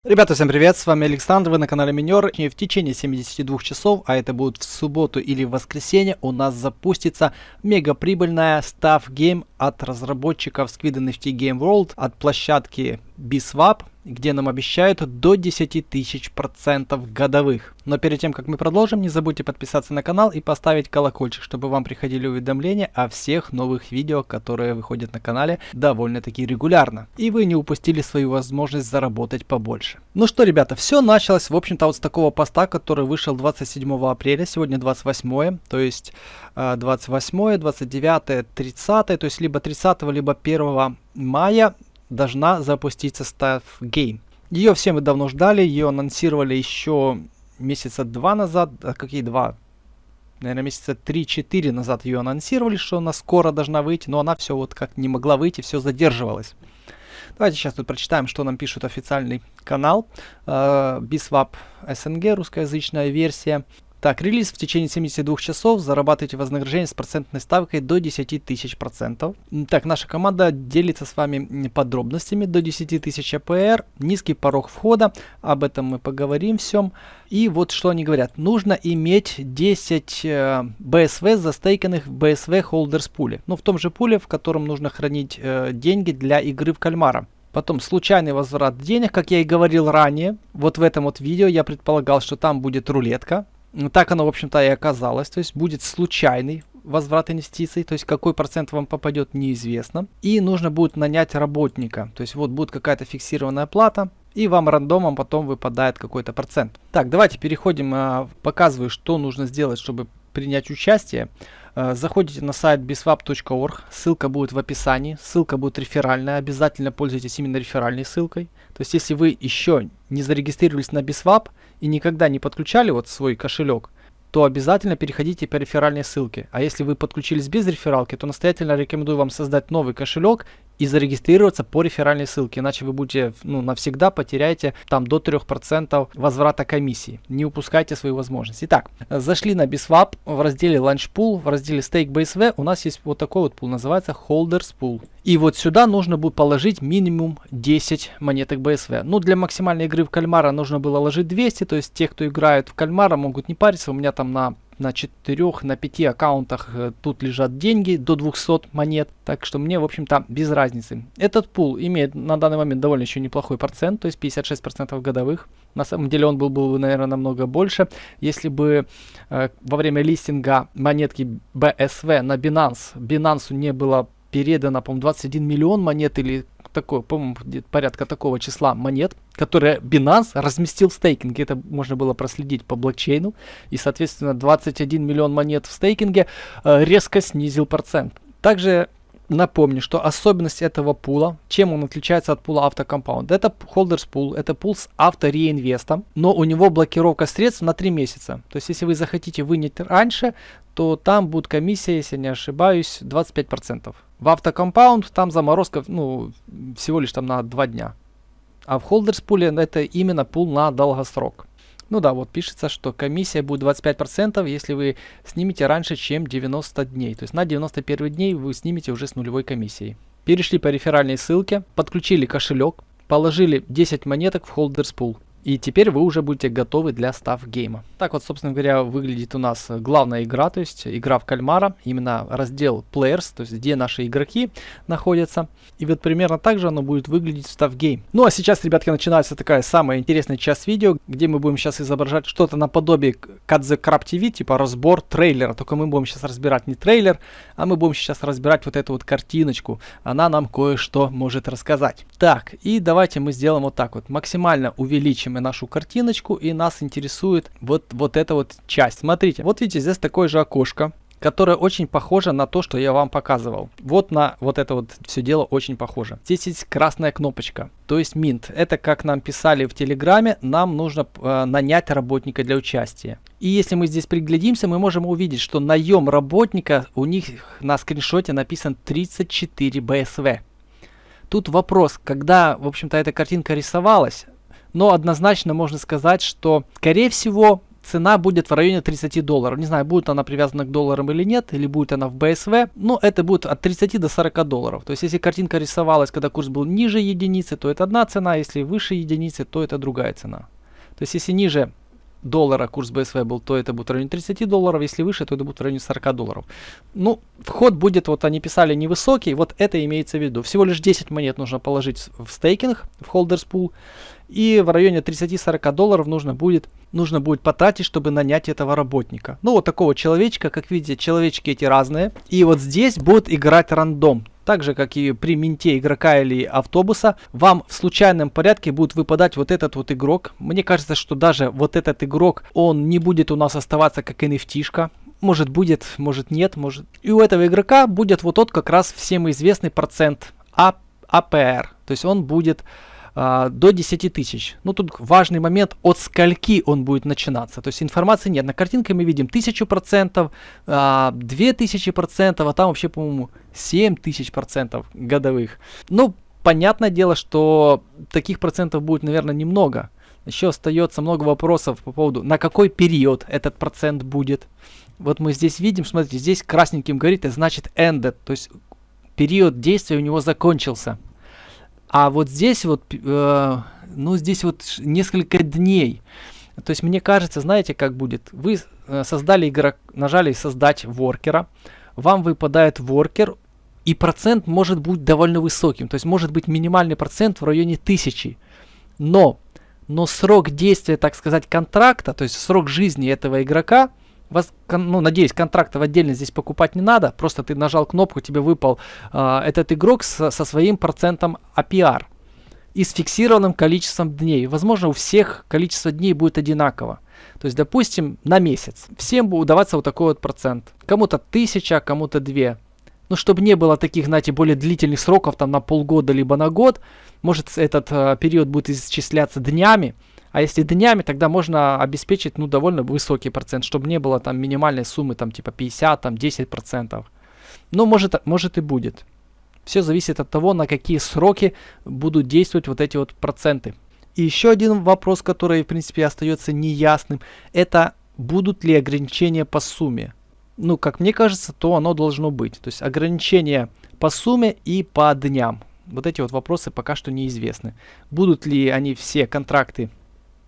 Ребята, всем привет, с вами Александр, вы на канале Минер. И в течение 72 часов, а это будет в субботу или в воскресенье, у нас запустится мега прибыльная Staff Game от разработчиков Squid NFT Game World, от площадки BSwap, где нам обещают до 10 тысяч процентов годовых. Но перед тем, как мы продолжим, не забудьте подписаться на канал и поставить колокольчик, чтобы вам приходили уведомления о всех новых видео, которые выходят на канале довольно-таки регулярно. И вы не упустили свою возможность заработать побольше. Ну что, ребята, все началось, в общем-то, вот с такого поста, который вышел 27 апреля, сегодня 28, то есть 28, 29, 30, то есть либо 30, либо 1 мая должна запуститься Staff Game. Ее все мы давно ждали, ее анонсировали еще месяца 2 назад, какие 2? Наверное, месяца 3-4 назад ее анонсировали, что она скоро должна выйти, но она все вот как не могла выйти, все задерживалось. Давайте сейчас тут прочитаем, что нам пишет официальный канал BSwap SNG, русскоязычная версия. Так, релиз в течение 72 часов, зарабатывайте вознаграждение с процентной ставкой до 10 тысяч процентов. Так, наша команда делится с вами подробностями до 10 тысяч APR, низкий порог входа, об этом мы поговорим всем. И вот что они говорят, нужно иметь 10 BSV застейканных в BSV Holders пуле. Ну, в том же пуле, в котором нужно хранить деньги для игры в кальмара. Потом случайный возврат денег, как я и говорил ранее, вот в этом вот видео я предполагал, что там будет рулетка. Так оно, в общем-то, и оказалось. То есть будет случайный возврат инвестиций. То есть какой процент вам попадет, неизвестно. И нужно будет нанять работника. То есть вот будет какая-то фиксированная плата. И вам рандомом потом выпадает какой-то процент. Так, давайте переходим. Показываю, что нужно сделать, чтобы принять участие. Заходите на сайт bswap.org, ссылка будет в описании, ссылка будет реферальная, обязательно пользуйтесь именно реферальной ссылкой. То есть если вы еще не зарегистрировались на BSwap и никогда не подключали вот свой кошелек, то обязательно переходите по реферальной ссылке. А если вы подключились без рефералки, то настоятельно рекомендую вам создать новый кошелек и зарегистрироваться по реферальной ссылке, иначе вы будете навсегда потеряете там до 3% возврата комиссии. Не упускайте свою возможность. Итак, зашли на BSwap в разделе Launch Pool, в разделе Stake BSV у нас есть вот такой вот пул, называется Holders Pool. И вот сюда нужно будет положить минимум 10 монеток BSV. Ну, для максимальной игры в кальмара нужно было ложить 200, то есть те, кто играют в кальмара, могут не париться. У меня там на 4, на 5 аккаунтах тут лежат деньги до 200 монет, так что мне, в общем-то, без разницы. Этот пул имеет на данный момент довольно еще неплохой процент, то есть 56% годовых. На самом деле он был бы, наверное, намного больше, если бы во время листинга монетки BSV на Binance не было передано, по-моему, 21 миллион монет или такое, по-моему, порядка такого числа монет, которые Binance разместил в стейкинге. Это можно было проследить по блокчейну. И, соответственно, 21 миллион монет в стейкинге резко снизил процент. Также напомню, что особенность этого пула, чем он отличается от пула автокомпаунд. Это Holders Pool, это пул с автореинвестом, но у него блокировка средств на 3 месяца. То есть, если вы захотите вынять раньше, то там будет комиссия, если не ошибаюсь, 25%. В автокомпаунд там заморозка, всего лишь там на 2 дня. А в Holders Pool это именно пул на долгосрок. Ну да, вот пишется, что комиссия будет 25%, если вы снимете раньше, чем 90 дней. То есть на 91 дней вы снимете уже с нулевой комиссией. Перешли по реферальной ссылке, подключили кошелек, положили 10 монеток в Holders Pool. И теперь вы уже будете готовы для Staff Game. Так вот, собственно говоря, выглядит у нас главная игра, то есть игра в кальмара, именно раздел Players, то есть где наши игроки находятся. И вот примерно так же оно будет выглядеть в Staff Game. Ну а сейчас, ребятки, начинается такая самая интересная часть видео, где мы будем сейчас изображать что-то наподобие Cut the Crap TV, типа разбор трейлера. Только мы будем сейчас разбирать не трейлер, а мы будем сейчас разбирать вот эту вот картиночку. Она нам кое-что может рассказать. Так, и давайте мы сделаем вот так вот. Максимально увеличим нашу картиночку, и нас интересует вот эта вот часть. Смотрите, вот видите, здесь такое же окошко, которое очень похоже на то, что я вам показывал. Вот на вот это вот все дело очень похоже. Здесь есть красная кнопочка, то есть Mint. Это, как нам писали в Телеграме, нам нужно нанять работника для участия. И если мы здесь приглядимся, мы можем увидеть, что наем работника у них на скриншоте написан 34 BSV. Тут вопрос, когда, в общем-то, эта картинка рисовалась, но однозначно можно сказать, что, скорее всего, цена будет в районе 30 долларов. Не знаю, будет она привязана к долларам или нет, или будет она в BSV. Но это будет от 30 до 40 долларов. То есть, если картинка рисовалась, когда курс был ниже единицы, то это одна цена. Если выше единицы, то это другая цена. То есть, если ниже доллара курс BSV был, то это будет в районе 30 долларов. Если выше, то это будет в районе 40 долларов. Ну, вход будет, вот они писали, невысокий. Вот это имеется в виду. Всего лишь 10 монет нужно положить в стейкинг, в Holders Pool. И в районе 30-40 долларов нужно будет потратить, чтобы нанять этого работника. Ну, вот такого человечка, как видите, человечки эти разные. И вот здесь будет играть рандом. Так же, как и при минте игрока или автобуса, вам в случайном порядке будет выпадать вот этот вот игрок. Мне кажется, что даже вот этот игрок, он не будет у нас оставаться как NFT-шка. Может будет, может нет, может... И у этого игрока будет вот тот как раз всем известный процент APR. То есть он будет до 10 тысяч. Ну, тут важный момент, от скольки он будет начинаться. То есть информации нет. На картинке мы видим 1000%, 2000%, а там вообще, по-моему, 7000% годовых. Ну, понятное дело, что таких процентов будет, наверное, немного. Еще остается много вопросов по поводу, на какой период этот процент будет. Вот мы здесь видим, смотрите, здесь красненьким горит, это значит ended, то есть период действия у него закончился. А вот здесь вот, здесь вот несколько дней. То есть мне кажется, знаете, как будет? Вы создали игрок, нажали создать воркера, вам выпадает воркер, и процент может быть довольно высоким. То есть может быть минимальный процент в районе 1000. Но срок действия, так сказать, контракта, то есть срок жизни этого игрока, надеюсь, контрактов отдельно здесь покупать не надо. Просто ты нажал кнопку, тебе выпал этот игрок со своим процентом APR и с фиксированным количеством дней. Возможно, у всех количество дней будет одинаково. То есть, допустим, на месяц. Всем будет удаваться вот такой вот процент. Кому-то 1000, кому-то 2. Ну, чтобы не было таких, знаете, более длительных сроков, там на полгода, либо на год. Может, этот период будет исчисляться днями. А если днями, тогда можно обеспечить, довольно высокий процент, чтобы не было там минимальной суммы, там типа 50, там 10%. Ну, может и будет. Все зависит от того, на какие сроки будут действовать вот эти вот проценты. И еще один вопрос, который, в принципе, остается неясным, это будут ли ограничения по сумме. Ну, как мне кажется, то оно должно быть. То есть ограничения по сумме и по дням. Вот эти вот вопросы пока что неизвестны. Будут ли они все контракты,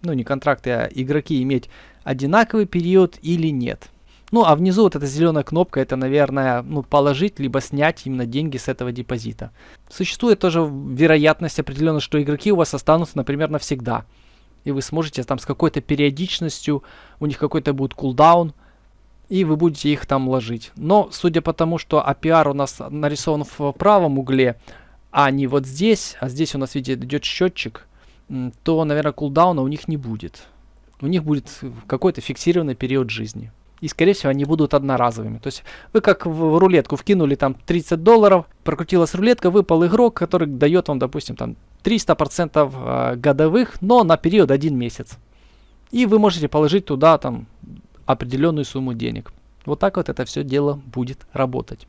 не контракты, а игроки иметь одинаковый период или нет. Ну, а внизу вот эта зеленая кнопка, это, наверное, положить, либо снять именно деньги с этого депозита. Существует тоже вероятность определенная, что игроки у вас останутся, например, навсегда. И вы сможете там с какой-то периодичностью, у них какой-то будет кулдаун, и вы будете их там ложить. Но, судя по тому, что APR у нас нарисован в правом угле, а не вот здесь, а здесь у нас, видите, идет счетчик, то, наверное, кулдауна у них не будет. У них будет какой-то фиксированный период жизни. И, скорее всего, они будут одноразовыми. То есть вы как в рулетку вкинули там 30 долларов, прокрутилась рулетка, выпал игрок, который дает вам, допустим, там 300% годовых, но на период 1 месяц. И вы можете положить туда там определенную сумму денег. Вот так вот это все дело будет работать.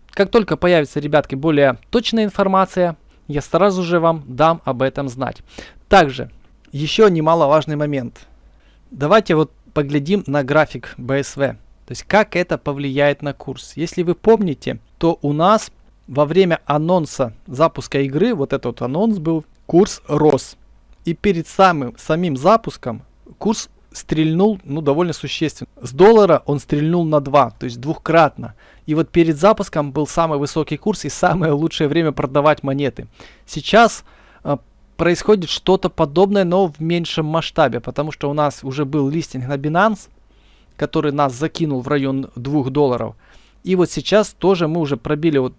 Как только появится, ребятки, более точная информация, я сразу же вам дам об этом знать. Также, еще немаловажный момент. Давайте вот поглядим на график BSV. То есть, как это повлияет на курс. Если вы помните, то у нас во время анонса запуска игры, вот этот вот анонс был, курс рос. И перед самим запуском курс стрельнул, довольно существенно. С доллара он стрельнул на 2, то есть двукратно. И вот перед запуском был самый высокий курс и самое лучшее время продавать монеты. Сейчас происходит что-то подобное, но в меньшем масштабе, потому что у нас уже был листинг на Binance, который нас закинул в район 2 долларов. И вот сейчас тоже мы уже пробили вот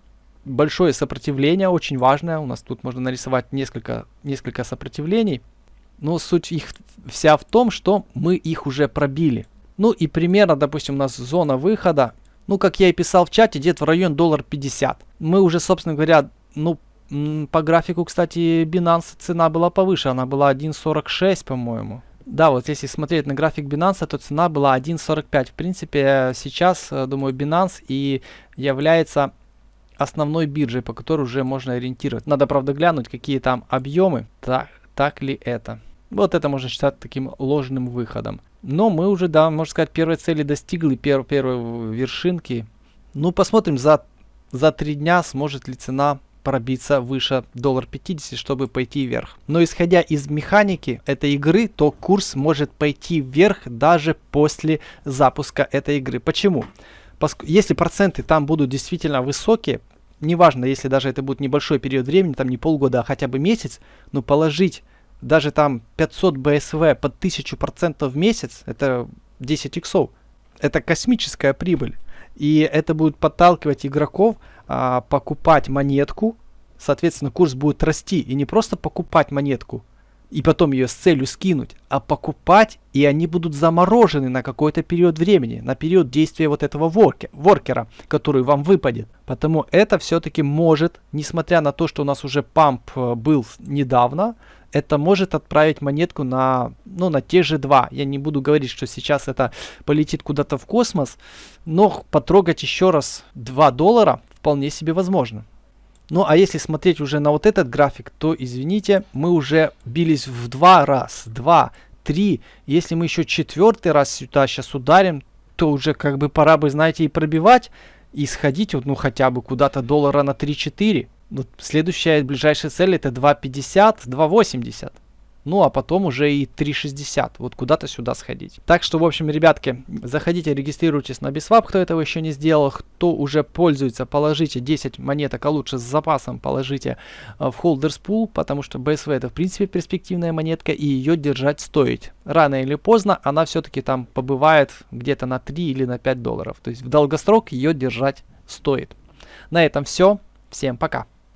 большое сопротивление, очень важное. У нас тут можно нарисовать несколько сопротивлений. Но суть их вся в том, что мы их уже пробили. Ну и примерно, допустим, у нас зона выхода, как я и писал в чате, где-то в район $1.50. Мы уже, собственно говоря, по графику, кстати, Binance цена была повыше, она была 1.46, по-моему. Да, вот если смотреть на график Binance, то цена была 1.45. В принципе, сейчас, думаю, Binance и является основной биржей, по которой уже можно ориентировать. Надо, правда, глянуть, какие там объемы. Так ли это? Вот это можно считать таким ложным выходом. Но мы уже, да, можно сказать, первой цели достигли, первой вершинки. Ну, посмотрим за 3 дня, сможет ли цена пробиться выше $1.50, чтобы пойти вверх. Но исходя из механики этой игры, то курс может пойти вверх даже после запуска этой игры. Почему? Если проценты там будут действительно высокие, неважно, если даже это будет небольшой период времени, там не полгода, а хотя бы месяц, но положить даже там 500 БСВ под 1000% в месяц, это 10 иксов. Это космическая прибыль. И это будет подталкивать игроков покупать монетку. Соответственно, курс будет расти. И не просто покупать монетку и потом ее с целью скинуть, а покупать, и они будут заморожены на какой-то период времени, на период действия вот этого воркера, который вам выпадет. Потому это все-таки может, несмотря на то, что у нас уже памп был недавно, это может отправить монетку на те же 2. Я не буду говорить, что сейчас это полетит куда-то в космос, но потрогать еще раз $2 вполне себе возможно. Ну а если смотреть уже на вот этот график, то, извините, мы уже бились в 2 раза, 2, 3. Если мы еще 4-й раз сюда сейчас ударим, то уже как бы пора бы, знаете, и пробивать, и сходить вот, ну хотя бы куда-то $1 на 3-4. Вот следующая, ближайшая цель это 2.50, 2.80. Ну, а потом уже и 3.60. Вот куда-то сюда сходить. Так что, в общем, ребятки, заходите, регистрируйтесь на Biswap, кто этого еще не сделал. Кто уже пользуется, положите 10 монеток, а лучше с запасом положите в Holders Pool, потому что BSV это, в принципе, перспективная монетка, и ее держать стоит. Рано или поздно она все-таки там побывает где-то на 3 или на $5. То есть в долгосрок ее держать стоит. На этом все. Всем пока.